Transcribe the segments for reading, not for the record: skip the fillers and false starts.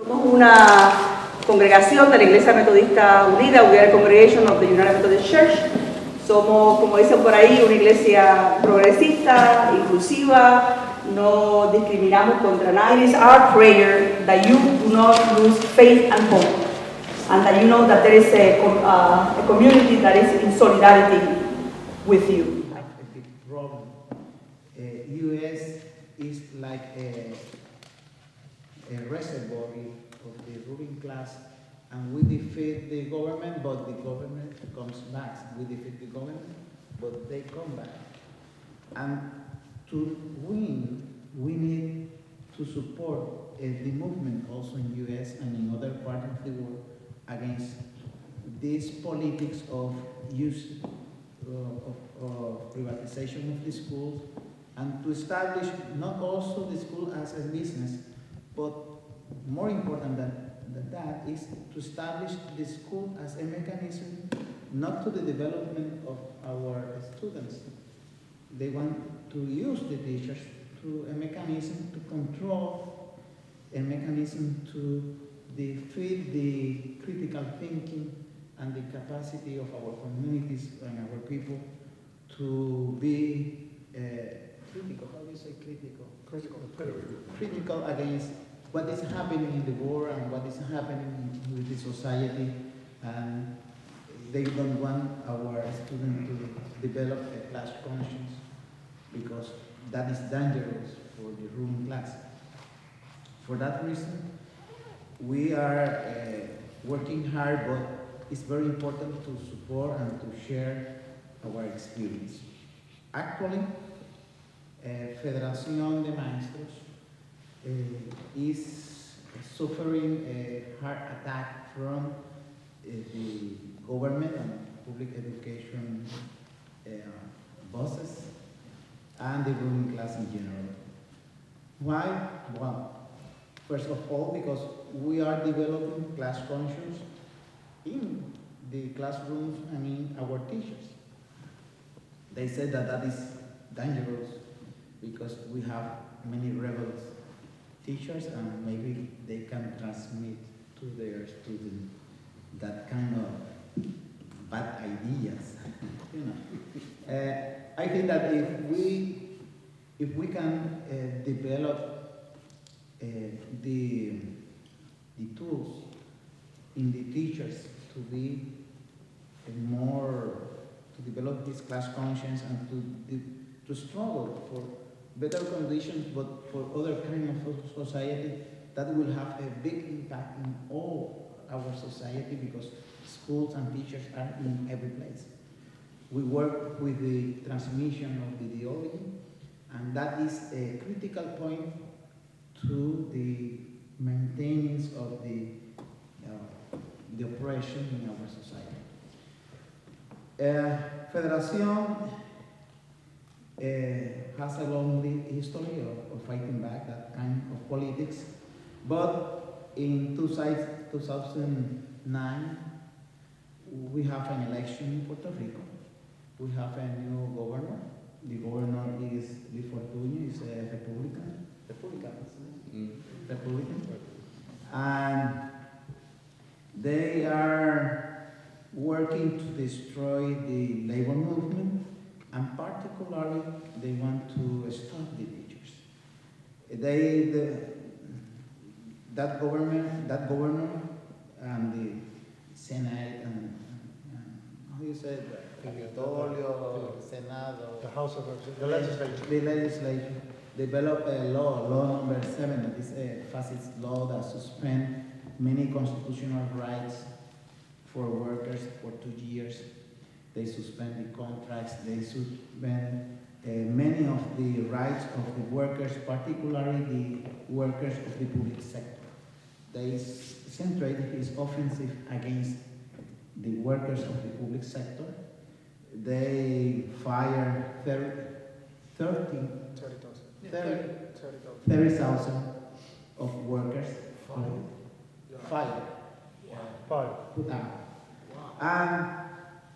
Somos una congregación de la Iglesia Metodista Unida, We are a Congregation of the United Methodist Church. Somos, como dicen por ahí, una iglesia progresista, inclusiva, no discriminamos contra nadie. It is our prayer that you do not lose faith and hope, and that you know that there is a community that is in solidarity with you. A big problem. U.S. is like a reservoir of the ruling class, and we defeat the government, but the government comes back. We defeat the government, but they come back. And to win, we need to support the movement also in U.S. and in other parts of the world against this politics of use of privatization of the schools, and to establish not also the school as a business, but more important than that is to establish the school as a mechanism not to the development of our students. They want to use the teachers to a mechanism to control, a mechanism to defeat the critical thinking and the capacity of our communities and our people to be critical. How do you say critical? Critical against what is happening in the world and what is happening with the society, and they don't want our students to develop a class conscience because that is dangerous for the ruling class. For that reason, we are working hard, but it's very important to support and to share our experience. Actually, Federación de Maestros is suffering a hard attack from the government and public education bosses and the ruling class in general. Why? Well, first of all, because we are developing class conscience in the classrooms and in our teachers. They said that that is dangerous because we have many rebels teachers, and maybe they can transmit to their students that kind of bad ideas. You know, I think that if we can develop the tools in the teachers to be more to develop this class conscience and to struggle for better conditions, but for other kind of society, that will have a big impact in all our society because schools and teachers are in every place. We work with the transmission of the ideology, and that is a critical point to the maintenance of the oppression in our society. Federación has a long history of fighting back that kind of politics, but in 2009 we have an election in Puerto Rico. We have a new governor. The governor is Fortuño, is a Republican, and they are working to destroy the labor movement, and particularly they want to stop the teachers. That governor and the Senate and how do you say that? Capitolio, Senado, the House of Representatives, the legislature developed a law number 7, that is a fascist law that suspends many constitutional rights for workers for 2 years. They suspend the contracts, they suspend many of the rights of the workers, particularly the workers of the public sector. They centrate his offensive against the workers of the public sector. They fire 30,000 of workers. Five. Put out. And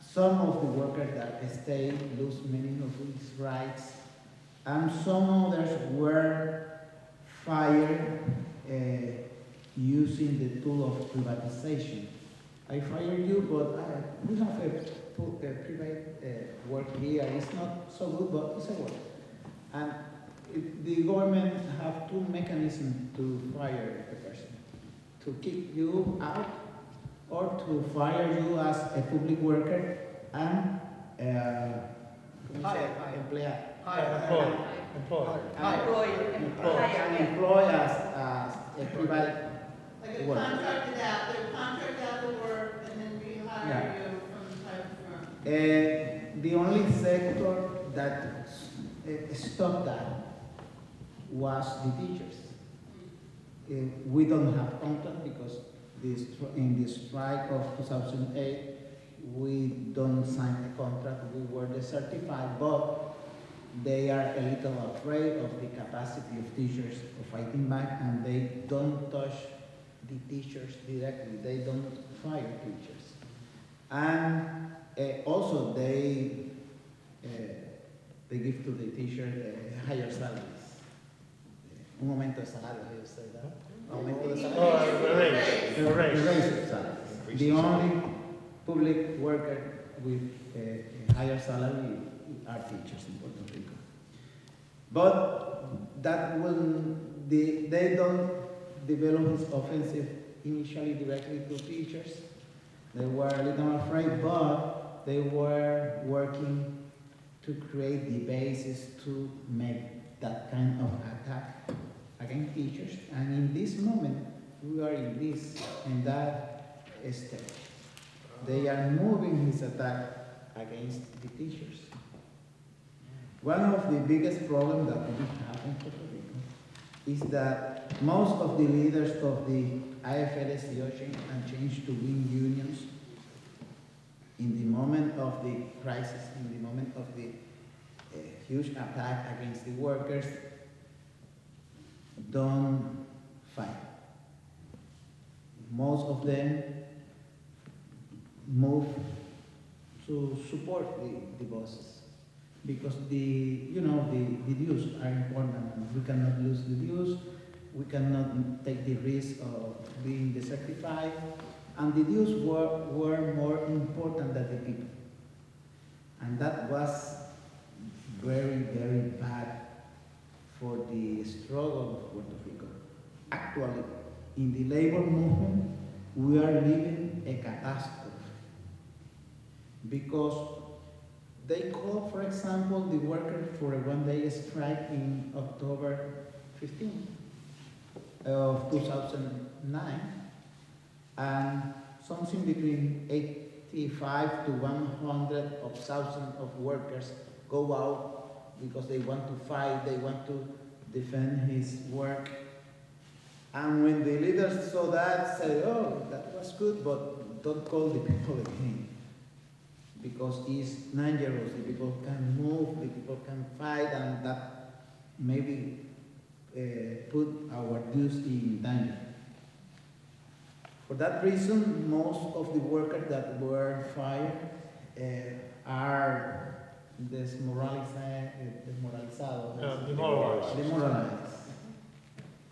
some of the workers that stay lose many of his rights, and some others were fired using the tool of privatization. I fire you, but we have a private work here. It's not so good, but it's a work. And the government have two mechanisms to fire a person: to kick you out, or to fire you as a public worker and employ as a private Like a worker. contracted out, they contract out the work and then we hire Yeah. you from the type firm. The only sector that stopped that was the teachers. We don't have contract because in the strike of 2008, we don't sign a contract. We were decertified, but they are a little afraid of the capacity of teachers of fighting back, and they don't touch the teachers directly. They don't fire teachers. And also they give to the teacher higher salaries. Un aumento de salario, you say that? Aumento de salario. The raise. The raise of salaries. The only public worker with a higher salary are teachers in Puerto Rico. But that will, they don't develop this offensive initially directly to teachers. They were a little afraid, but they were working to create the basis to make that kind of attack against teachers. And in this moment, we are in that stage. They are moving this attack against the teachers. One of the biggest problems that we have in Puerto Rico is that most of the leaders of the AFL-CIO and changed to win unions in the moment of the crisis, in the moment of the huge attack against the workers, don't fight. Most of them move to support the bosses because the dues are important. We cannot lose the dues. We cannot take the risk of being decertified. And the dues were more important than the people. And that was very, very bad for the struggle of Puerto Rico. Actually, in the labor movement, we are living a catastrophe. Because they called, for example, the workers for a one-day strike in October 15 of 2009, and something between 85 to 100 of thousands of workers go out because they want to fight, they want to defend his work. And when the leaders saw that, said, oh, that was good, but don't call the people again. Because it's dangerous, the people can move, the people can fight, and that maybe put our dues in danger. For that reason, most of the workers that were fired are demoralized.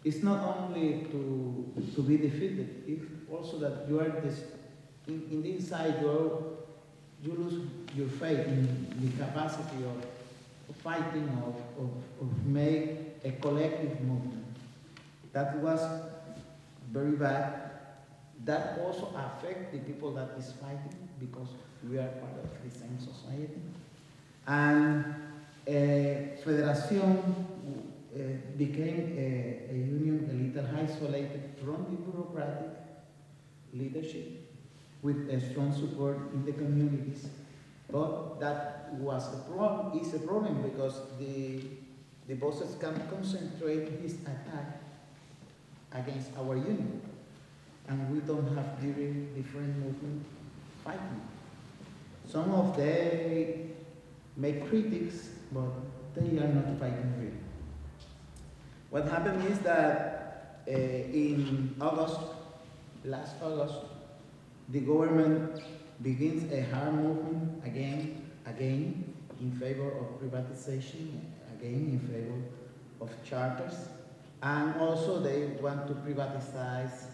It's not only to be defeated, it's also that you are in the inside, you lose your faith in the capacity of fighting, of make a collective movement. That was very bad. That also affects the people that is fighting because we are part of the same society. And Federación became a union a little isolated from the bureaucratic leadership with a strong support in the communities. But that was a problem, is a problem because the bosses can concentrate his attack against our union. And we don't have different movement fighting. Some of them make critics, but they are not fighting really. What happened is that in last August, the government begins a hard movement again in favor of privatization, again in favor of charters, And also they want to privatize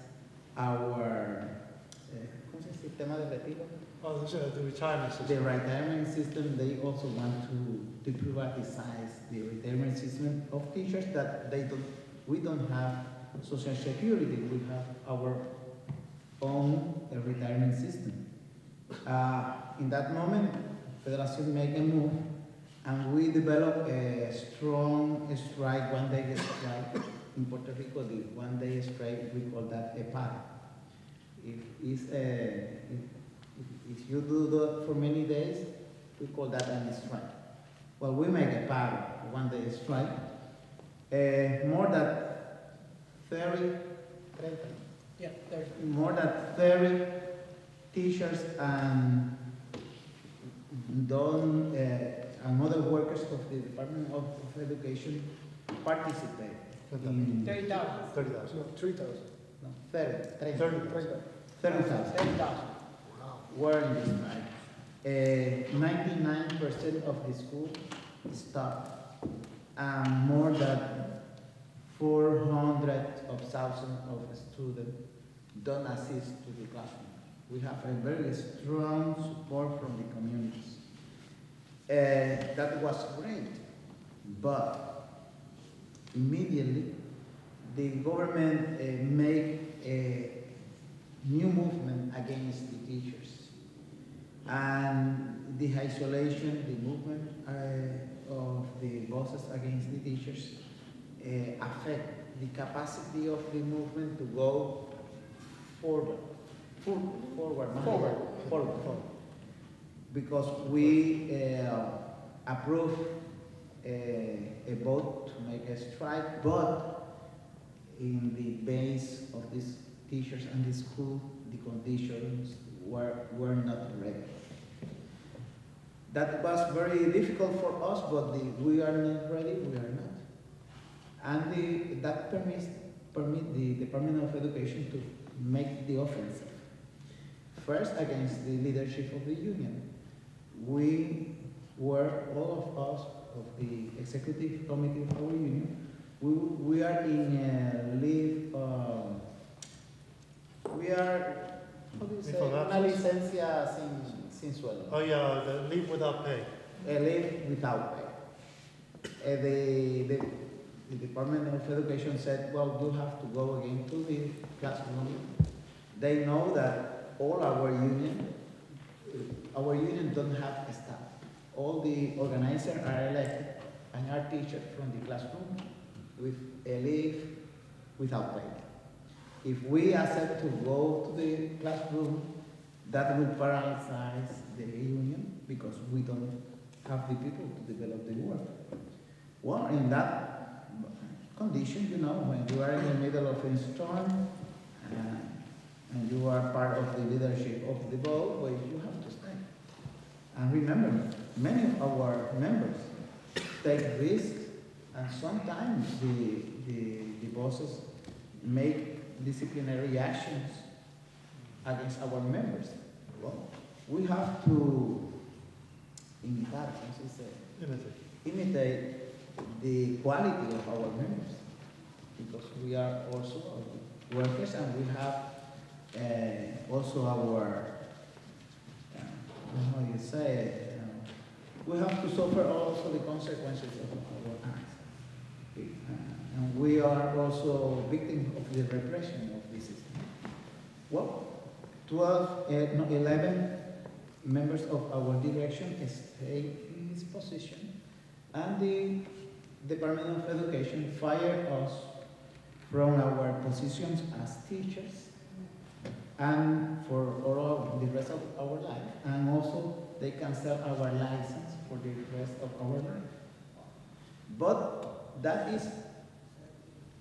our, ¿cómo se dice? Sistema de retiro. Oh, the retirement The system. retirement system, they also want to privatize the retirement system of teachers that we don't have social security, we have our own retirement system. In that moment, Federación make a move and we develop a strong strike, one-day strike in Puerto Rico. The one-day strike, we call that a paro. If you do that for many days, we call that a strike. Well, we make a paro, one-day strike. More than 30, Yeah, there's. more than 30 teachers and other workers of the Department of Education participate in 30,000. 30,000. No, 3,000. no, 30,000 30,000. were in this strike. 99% of the school stopped, and more than 400,000 of students don't assist to the classroom. We have a very strong support from the communities. That was great, but immediately the government made a new movement against the teachers. And the isolation, the movement of the bosses against the teachers affect the capacity of the movement to go forward. Because we approved a vote to make a strike, but in the base of these teachers and the school, the conditions were not ready. That was very difficult for us, but we are not ready, we are not. And that permit the Department of Education to make the offensive. First, against the leadership of the union. We were, all of us, of the executive committee of our union, we are in leave, we are, how do you say, Leave of una absence? licencia sin sueldo. Oh, yeah, the leave without pay. A leave without pay. The Department of Education said, well, you have to go again to the classroom. They know that all our union don't have staff. All the organizers are elected and are teachers from the classroom with a leave without pay. If we accept to go to the classroom, that will paralyze the union because we don't have the people to develop the work. Well, in that condition, you know, when you are in the middle of a storm and you are part of the leadership of the boat, well, you have to stay. And remember, many of our members take risks, and sometimes the bosses make disciplinary actions against our members. Well, we have to imitate the quality of our members, because we are also workers and we have also our, how you say it, we have to suffer also the consequences of our acts. And we are also victims of the repression of this system. Well, 11 members of our direction stay in this position, and the Department of Education fired us from our positions as teachers and for all the rest of our life, and also they cancel our license for the rest of our life. But that is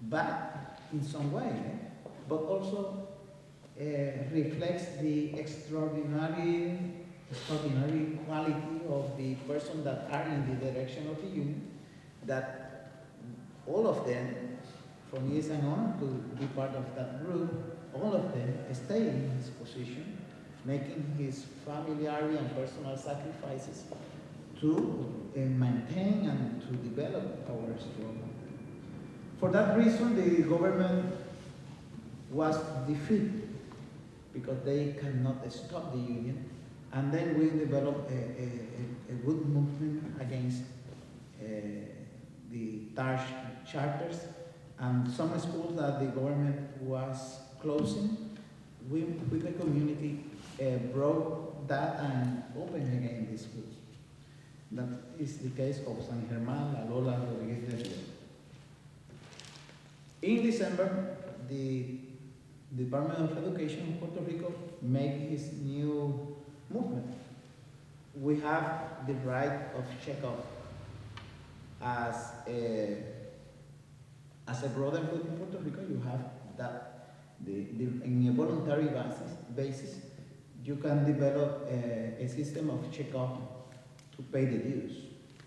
bad in some way, but also reflects the extraordinary quality of the person that are in the direction of the union, that all of them, from years and on to be part of that group, all of them stay in his position, making his familiarity and personal sacrifices to maintain and to develop our struggle. For that reason, the government was defeated because they cannot stop the union. And then we developed a good movement against the charters and some schools that the government was closing. We, with the community, broke that and opened again the schools. That is the case of San Germán, La Lola, Rodriguez de Rio. In December, the Department of Education of Puerto Rico made his new movement. We have the right of checkoff as a brotherhood in Puerto Rico. You have that in a voluntary basis, you can develop a system of checkoff to pay the dues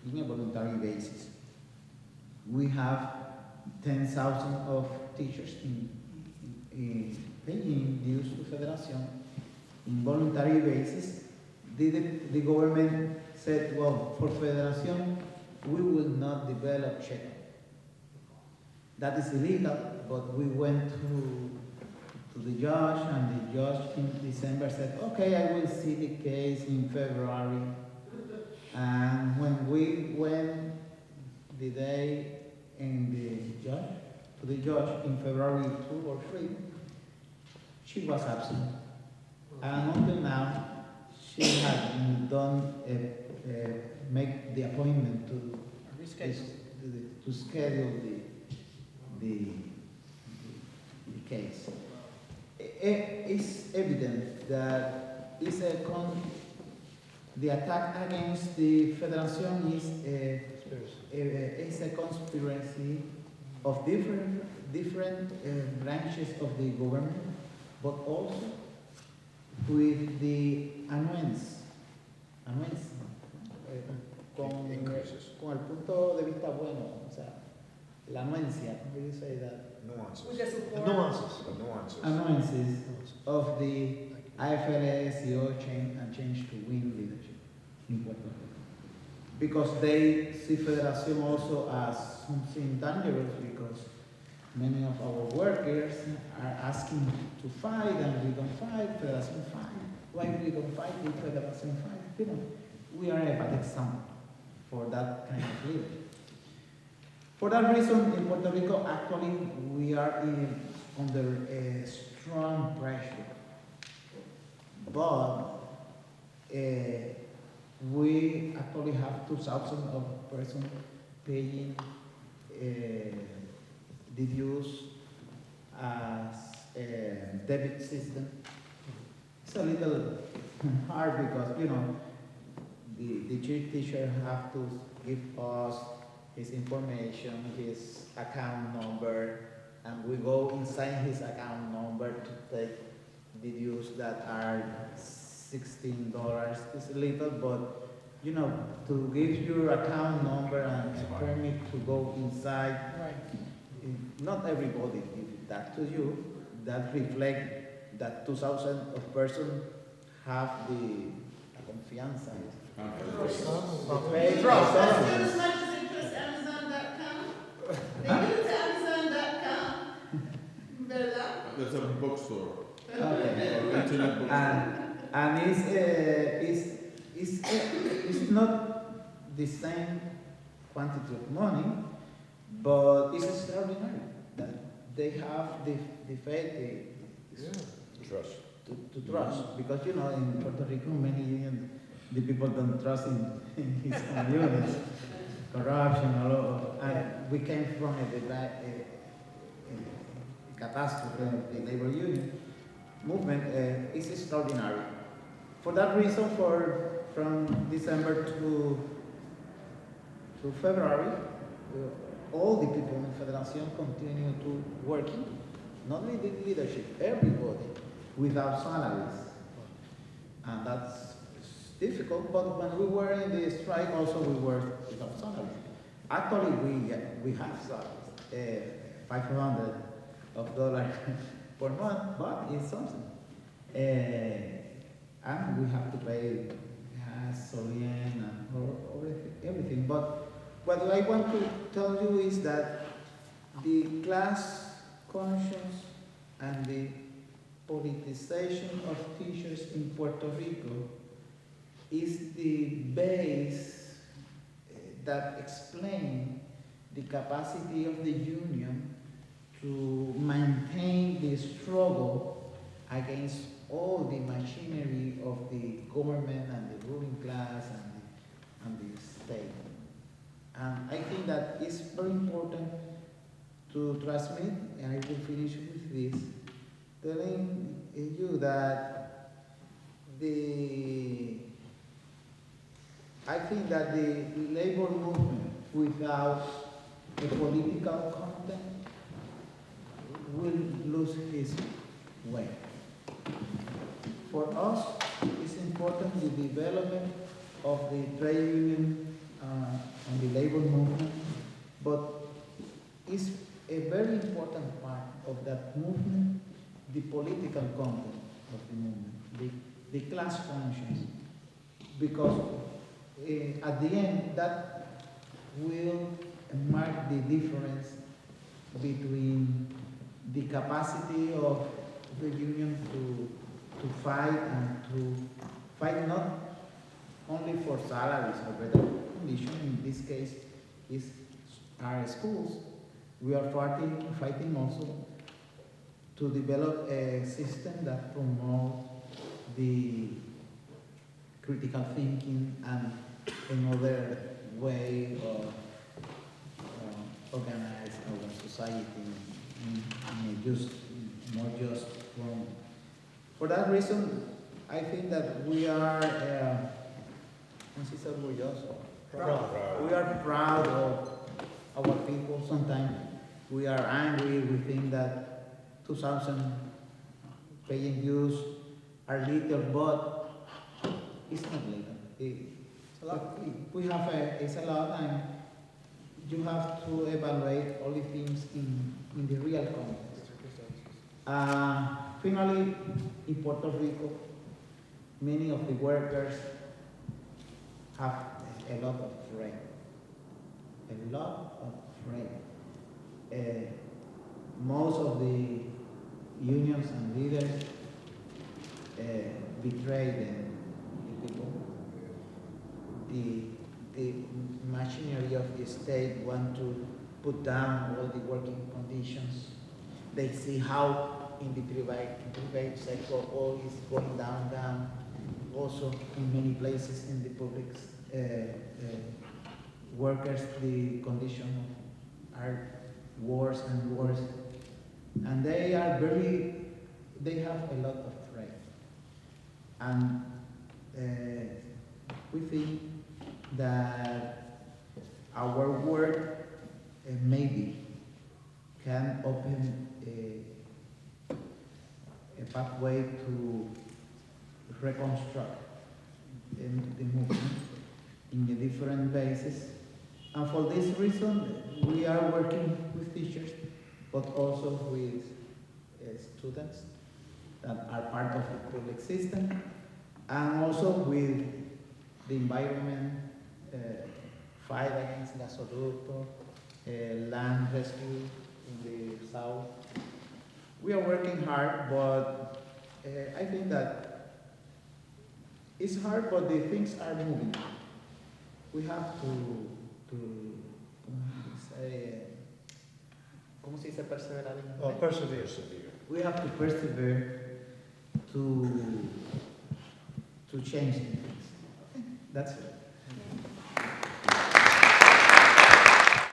in a voluntary basis. We have 10,000 of teachers in paying dues to Federation in voluntary basis. The government said, well, for Federation, we will not develop checkoff. That is illegal, but we went to the judge, and the judge in December said, okay, I will see the case in February. And when we went the day to the judge in February 2 or 3, she was absent. And until now, she had done make the appointment to schedule the case. It's evident that the attack against the Federation is a conspiracy of different branches of the government, but also with the anuencia, con el punto de vista bueno, o sea, la anuencia, how do you say that? Nuances of the IFL, SEO change to win leadership in Puerto Rico. Because they see Federation also as something dangerous, because many of our workers are asking to fight, and we don't fight, Federation fight. Why we don't fight if Federation fight? You know, we are a bad example for that kind of leader. For that reason, in Puerto Rico, actually, we are under a strong pressure. But we actually have 2,000 of persons paying the dues as a debit system. It's a little hard because, you know, the chief teacher have to give us his information, his account number, and we go inside his account number to take the dues that are $16. It's a little, but you know, to give your account number and permit to go inside, not everybody gives that to you. That reflect that 2,000 of persons have the confianza. Trust. That's good as much as they trust Amazon.com. They use Amazon.com. ¿Verdad? There's a bookstore. Okay. Internet bookstore. And it's not the same quantity of money, but it's extraordinary that they have the faith, Trust. to trust, because you know in Puerto Rico the people don't trust in his communities, corruption, and we came from a catastrophe of the labor union movement. Is extraordinary. For that reason, from December to February, all the people in Federation continue to working, not only the leadership, everybody, without salaries. And that's difficult, but when we were in the strike also we were without salaries. Actually, we have salaries, $500 per month, but it's something. And we have to pay gasoline and everything. But what I want to tell you is that the class conscience and the politicization of teachers in Puerto Rico is the base that explains the capacity of the union to maintain the struggle against all the machinery of the government and the ruling class and the state. And I think that it's very important to transmit, and I will finish with this, telling you that I think that the labor movement without a political content will lose its way. For us, it's important the development of the trade union and the labor movement, but it's a very important part of that movement, the political content of the movement, the class conscience, because at the end that will mark the difference between the capacity of the union to fight and to fight not only for salaries or better conditions. In this case, is our schools. We are fighting also to develop a system that promotes the critical thinking and another way of organize our society in a more just form. For that reason, I think that we are Proud. we are proud of our people. Sometimes we are angry. We think that 2,000 paying dues are little, but it's not little. It's a lot. It's a lot, and you have to evaluate all the things in the real context. Finally, in Puerto Rico, many of the workers have a lot of frame. A lot of frame. Most of the unions and leaders betray the people. The machinery of the state want to put down all the working conditions. They see how in the private sector all is going down. Also in many places in the public workers, the conditions are worse and worse. And they have a lot of threat. And we think that our work maybe can open a pathway to reconstruct the movement in a different basis. And for this reason, we are working with teachers, but also with students that are part of the public system, and also with the environment, fight against gasoducto, land rescue in the south. We are working hard, but I think that it's hard, but the things are moving. We have to ¿cómo se dice perseverar? Persevere. We have to persevere to change things. That's it.